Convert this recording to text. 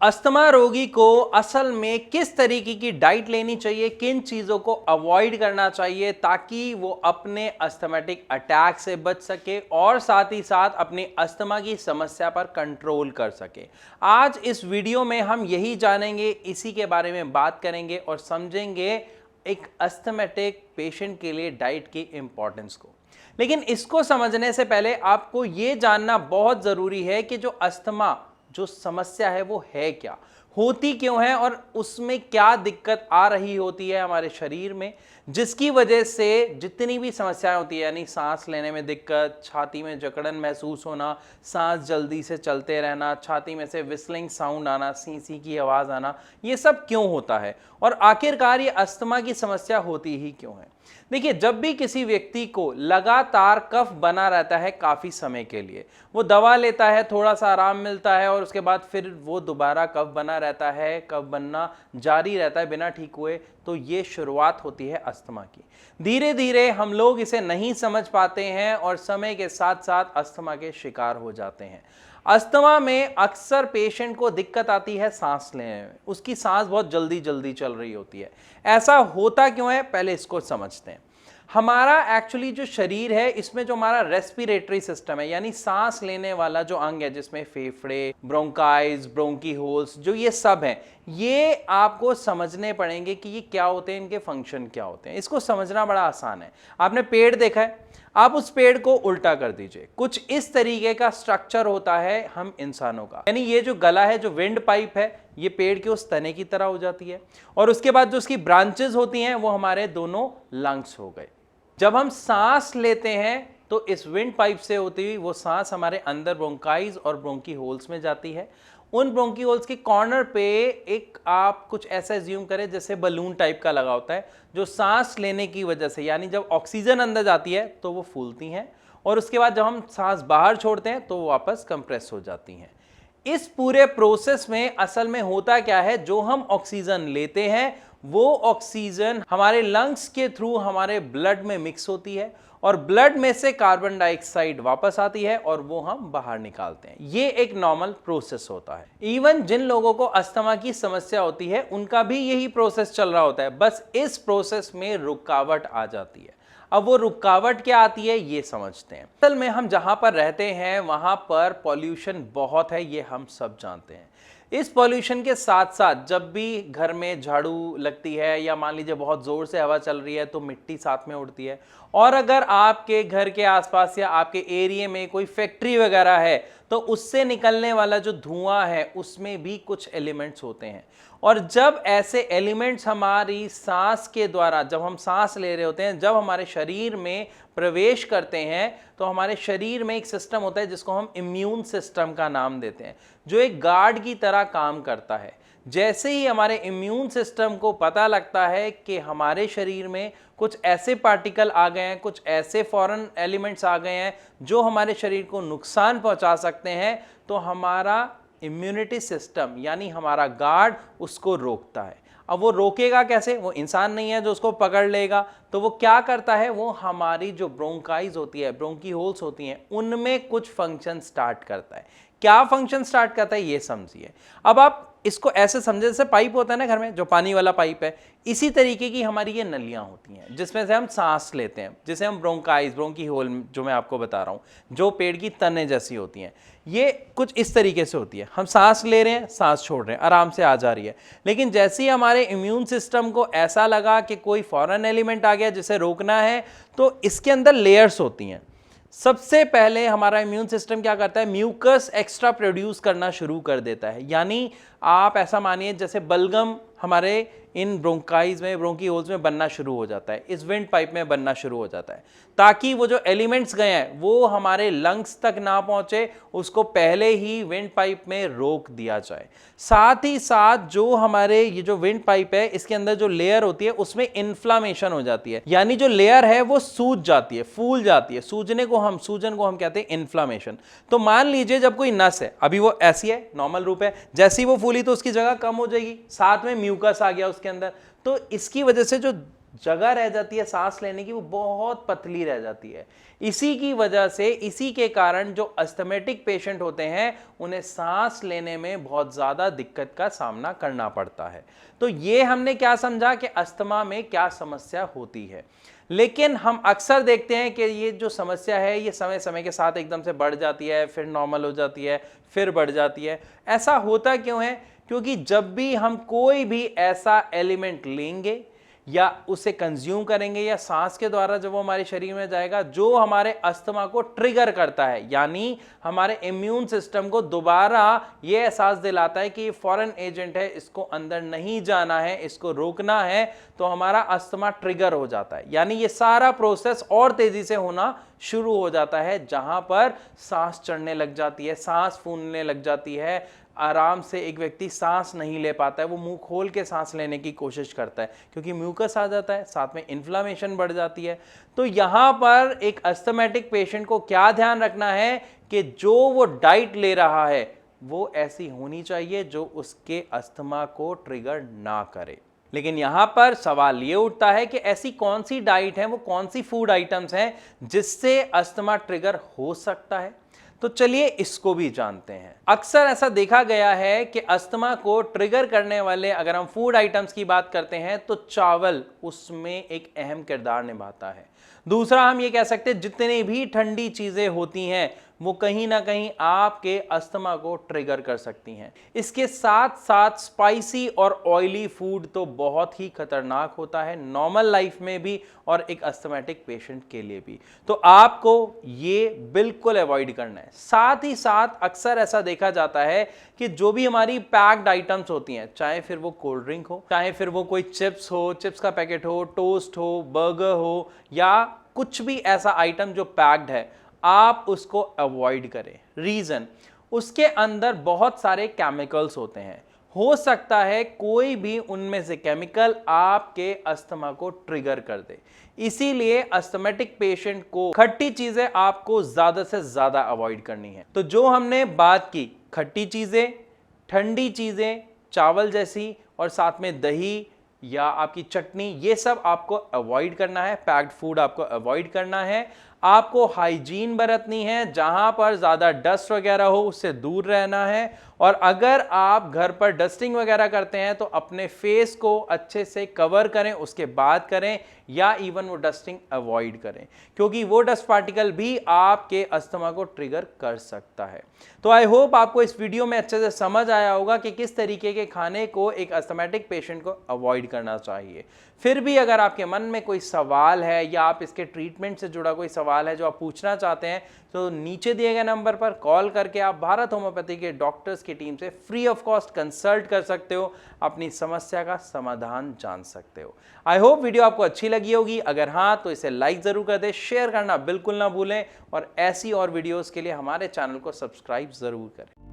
Asthma रोगी को असल में किस तरीके की डाइट लेनी चाहिए, किन चीज़ों को अवॉइड करना चाहिए ताकि वो अपने अस्थमेटिक अटैक से बच सके और साथ ही साथ अपनी अस्थमा की समस्या पर कंट्रोल कर सके। आज इस वीडियो में हम यही जानेंगे, इसी के बारे में बात करेंगे और समझेंगे एक अस्थमेटिक पेशेंट के लिए डाइट की इंपॉर्टेंस को। लेकिन इसको समझने से पहले आपको ये जानना बहुत ज़रूरी है कि जो अस्थमा जो समस्या है वो है क्या, होती क्यों है और उसमें क्या दिक्कत आ रही होती है हमारे शरीर में, जिसकी वजह से जितनी भी समस्याएं होती है, यानी सांस लेने में दिक्कत, छाती में जकड़न महसूस होना, सांस जल्दी से चलते रहना, छाती में से विस्लिंग साउंड आना, सी सी की आवाज़ आना, ये सब क्यों होता है और आखिरकार ये अस्थमा की समस्या होती ही क्यों है। देखिए, जब भी किसी व्यक्ति को लगातार कफ बना रहता है काफ़ी समय के लिए, वो दवा लेता है, थोड़ा सा आराम मिलता है और उसके बाद फिर वो दोबारा कफ बना रहता है, कफ बनना जारी रहता है बिना ठीक हुए, तो ये शुरुआत होती है अस्थमा की। धीरे धीरे हम लोग इसे नहीं समझ पाते हैं और समय के साथ साथ अस्थमा के शिकार हो जाते हैं। अस्थमा में अक्सर पेशेंट को दिक्कत आती है सांस लेने में, उसकी सांस बहुत जल्दी जल्दी चल रही होती है। ऐसा होता क्यों है, पहले इसको समझते हैं। हमारा एक्चुअली जो शरीर है, इसमें जो हमारा रेस्पिरेटरी सिस्टम है, यानी सांस लेने वाला जो अंग है, जिसमें फेफड़े, ब्रोंकाइज, ब्रोंकी होल्स, जो ये सब हैं, ये आपको समझने पड़ेंगे कि ये क्या होते हैं, इनके फंक्शन क्या होते हैं। इसको समझना बड़ा आसान है। आपने पेड़ देखा है, आप उस पेड़ को उल्टा कर दीजिए, कुछ इस तरीके का स्ट्रक्चर होता है हम इंसानों का। यानी ये जो गला है, जो विंड पाइप है, ये पेड़ के उस तने की तरह हो जाती है और उसके बाद जो उसकी ब्रांचेस होती हैं वो हमारे दोनों लंग्स हो गए। जब हम सांस लेते हैं तो इस विंड पाइप से होती हुई वो सांस हमारे अंदर ब्रोंकाइज और ब्रोंकी होल्स में जाती है। उन ब्रोंकी होल्स के कॉर्नर पे एक आप कुछ ऐसा एज्यूम करें जैसे बलून टाइप का लगा होता है, जो सांस लेने की वजह से, यानी जब ऑक्सीजन अंदर जाती है तो वो फूलती हैं और उसके बाद जब हम सांस बाहर छोड़ते हैं तो वो वापस कंप्रेस हो जाती हैं। इस पूरे प्रोसेस में असल में होता क्या है, जो हम ऑक्सीजन लेते हैं वो ऑक्सीजन हमारे लंग्स के थ्रू हमारे ब्लड में मिक्स होती है और ब्लड में से कार्बन डाइऑक्साइड वापस आती है और वो हम बाहर निकालते हैं। ये एक नॉर्मल प्रोसेस होता है। इवन जिन लोगों को अस्थमा की समस्या होती है उनका भी यही प्रोसेस चल रहा होता है, बस इस प्रोसेस में रुकावट आ जाती है। अब वो रुकावट क्या आती है ये समझते हैं। असल में हम जहां पर रहते हैं वहां पर पॉल्यूशन बहुत है, ये हम सब जानते हैं। इस पॉल्यूशन के साथ साथ जब भी घर में झाड़ू लगती है या मान लीजिए बहुत ज़ोर से हवा चल रही है तो मिट्टी साथ में उड़ती है, और अगर आपके घर के आसपास या आपके एरिया में कोई फैक्ट्री वगैरह है तो उससे निकलने वाला जो धुआं है उसमें भी कुछ एलिमेंट्स होते हैं। और जब ऐसे एलिमेंट्स हमारी सांस के द्वारा, जब हम सांस ले रहे होते हैं, जब हमारे शरीर में प्रवेश करते हैं तो हमारे शरीर में एक सिस्टम होता है जिसको हम इम्यून सिस्टम का नाम देते हैं, जो एक गार्ड की तरह काम करता है। जैसे ही हमारे इम्यून सिस्टम को पता लगता है कि हमारे शरीर में कुछ ऐसे पार्टिकल आ गए हैं, कुछ ऐसे फॉरेन एलिमेंट्स आ गए हैं जो हमारे शरीर को नुकसान पहुंचा सकते हैं, तो हमारा इम्यूनिटी सिस्टम यानी हमारा गार्ड उसको रोकता है। अब वो रोकेगा कैसे, वो इंसान नहीं है जो उसको पकड़ लेगा, तो वो क्या करता है, वो हमारी जो ब्रोंकाइज होती है, ब्रोंकी होल्स होती हैं, उनमें कुछ फंक्शन स्टार्ट करता है। क्या फंक्शन स्टार्ट करता है ये समझिए। अब आप इसको ऐसे समझे जैसे पाइप होता है ना घर में, जो पानी वाला पाइप है, इसी तरीके की हमारी ये नलियां होती हैं जिसमें से हम सांस लेते हैं, जिसे हम ब्रोंकाइज, ब्रोंकी होल जो मैं आपको बता रहा हूँ, जो पेड़ की तने जैसी होती हैं, ये कुछ इस तरीके से होती है। हम सांस ले रहे हैं, सांस छोड़ रहे हैं, आराम से आ जा रही है। लेकिन जैसे ही हमारे इम्यून सिस्टम को ऐसा लगा कि कोई फॉरेन एलिमेंट आ गया जिसे रोकना है, तो इसके अंदर लेयर्स होती हैं। सबसे पहले हमारा इम्यून सिस्टम क्या करता है, म्यूकस एक्स्ट्रा प्रोड्यूस करना शुरू कर देता है। यानी आप ऐसा मानिए जैसे बलगम हमारे इन ब्रोंकाइज में, ब्रोंकी होल्स में बनना शुरू हो जाता है, इस विंड पाइप में बनना शुरू हो जाता है, ताकि वो जो एलिमेंट्स गए हैं वो हमारे लंग्स तक ना पहुंचे, उसको पहले ही विंड पाइप में रोक दिया जाए। साथ ही साथ जो हमारे ये जो विंड पाइप है, इसके अंदर जो लेयर होती है उसमें इन्फ्लामेशन हो जाती है, यानी जो लेयर है वो सूज जाती है, फूल जाती है। सूजन को हम कहते हैं इन्फ्लामेशन। तो मान लीजिए जब कोई नस है, अभी वो ऐसी है, नॉर्मल रूप है, जैसी वो फूली तो उसकी जगह कम हो जाएगी, साथ में म्यूकस आ गया उसके अंदर, तो इसकी वजह से जो जगह रह जाती है सांस लेने की वो बहुत पतली रह जाती है। इसी की वजह से, इसी के कारण जो अस्थमैटिक पेशेंट होते हैं उन्हें सांस लेने में बहुत ज़्यादा दिक्कत का सामना करना पड़ता है। तो ये हमने क्या समझा कि अस्थमा में क्या समस्या होती है। लेकिन हम अक्सर देखते हैं कि ये जो समस्या है ये समय समय के साथ एकदम से बढ़ जाती है, फिर नॉर्मल हो जाती है, फिर बढ़ जाती है। ऐसा होता क्यों है? क्योंकि जब भी हम कोई भी ऐसा एलिमेंट लेंगे या उसे कंज्यूम करेंगे या सांस के द्वारा जब वो हमारे शरीर में जाएगा, जो हमारे अस्थमा को ट्रिगर करता है, यानी हमारे इम्यून सिस्टम को दोबारा ये एहसास दिलाता है कि ये फॉरेन एजेंट है, इसको अंदर नहीं जाना है, इसको रोकना है, तो हमारा अस्थमा ट्रिगर हो जाता है। यानी ये सारा प्रोसेस और तेजी से होना शुरू हो जाता है, जहां पर सांस चढ़ने लग जाती है, सांस फूलने लग जाती है, आराम से एक व्यक्ति सांस नहीं ले पाता है, वो मुंह खोल के सांस लेने की कोशिश करता है क्योंकि म्यूकस आ जाता है, साथ में इन्फ्लामेशन बढ़ जाती है। तो यहाँ पर एक अस्थमैटिक पेशेंट को क्या ध्यान रखना है कि जो वो डाइट ले रहा है वो ऐसी होनी चाहिए जो उसके अस्थमा को ट्रिगर ना करे। लेकिन यहां पर सवाल ये उठता है कि ऐसी कौन सी डाइट है, वो कौन सी फूड आइटम्स हैं जिससे अस्थमा ट्रिगर हो सकता है। तो चलिए इसको भी जानते हैं। अक्सर ऐसा देखा गया है कि अस्थमा को ट्रिगर करने वाले अगर हम फूड आइटम्स की बात करते हैं तो चावल उसमें एक अहम किरदार निभाता है। दूसरा हम ये कह सकते हैं जितनी भी ठंडी चीजें होती हैं वो कहीं ना कहीं आपके अस्थमा को ट्रिगर कर सकती हैं। इसके साथ साथ स्पाइसी और ऑयली फूड तो बहुत ही खतरनाक होता है नॉर्मल लाइफ में भी और एक अस्थमैटिक पेशेंट के लिए भी। तो आपको ये बिल्कुल अवॉइड करना है। साथ ही साथ अक्सर ऐसा देखा जाता है कि जो भी हमारी पैक्ड आइटम्स होती हैं, चाहे फिर वो कोल्ड ड्रिंक हो, चाहे फिर वो कोई चिप्स हो, चिप्स का पैकेट हो, टोस्ट हो, बर्गर हो, या कुछ भी ऐसा आइटम जो पैक्ड है, आप उसको अवॉइड करें। रीजन, उसके अंदर बहुत सारे केमिकल्स होते हैं। हो सकता है कोई भी उनमें से केमिकल आपके अस्थमा को ट्रिगर कर दे। इसीलिए अस्थमैटिक पेशेंट को खट्टी चीजें आपको ज्यादा से ज्यादा अवॉइड करनी है। तो जो हमने बात की, खट्टी चीजें, ठंडी चीजें, चावल जैसी, और साथ में दही या आपकी चटनी, ये सब आपको अवॉइड करना है। पैक्ड फूड आपको अवॉइड करना है। आपको हाइजीन बरतनी है, जहां पर ज्यादा डस्ट वगैरह हो उससे दूर रहना है। और अगर आप घर पर डस्टिंग वगैरह करते हैं तो अपने फेस को अच्छे से कवर करें, उसके बाद करें, या इवन वो डस्टिंग अवॉइड करें क्योंकि वो डस्ट पार्टिकल भी आपके अस्थमा को ट्रिगर कर सकता है। तो आई होप आपको इस वीडियो में अच्छे से समझ आया होगा कि किस तरीके के खाने को एक अस्थमैटिक पेशेंट को अवॉइड करना चाहिए। फिर भी अगर आपके मन में कोई सवाल है या आप इसके ट्रीटमेंट से जुड़ा कोई सवाल है जो आप पूछना चाहते हैं, तो नीचे दिए गए नंबर पर कॉल करके आप भारत होम्योपैथी के डॉक्टर्स की टीम से फ्री ऑफ कॉस्ट कंसल्ट कर सकते हो, अपनी समस्या का समाधान जान सकते हो। आई होप वीडियो आपको अच्छी लगी होगी। अगर हाँ तो इसे लाइक जरूर कर दें, शेयर करना बिल्कुल ना भूलें, और ऐसी और वीडियोस के लिए हमारे चैनल को सब्सक्राइब जरूर करें।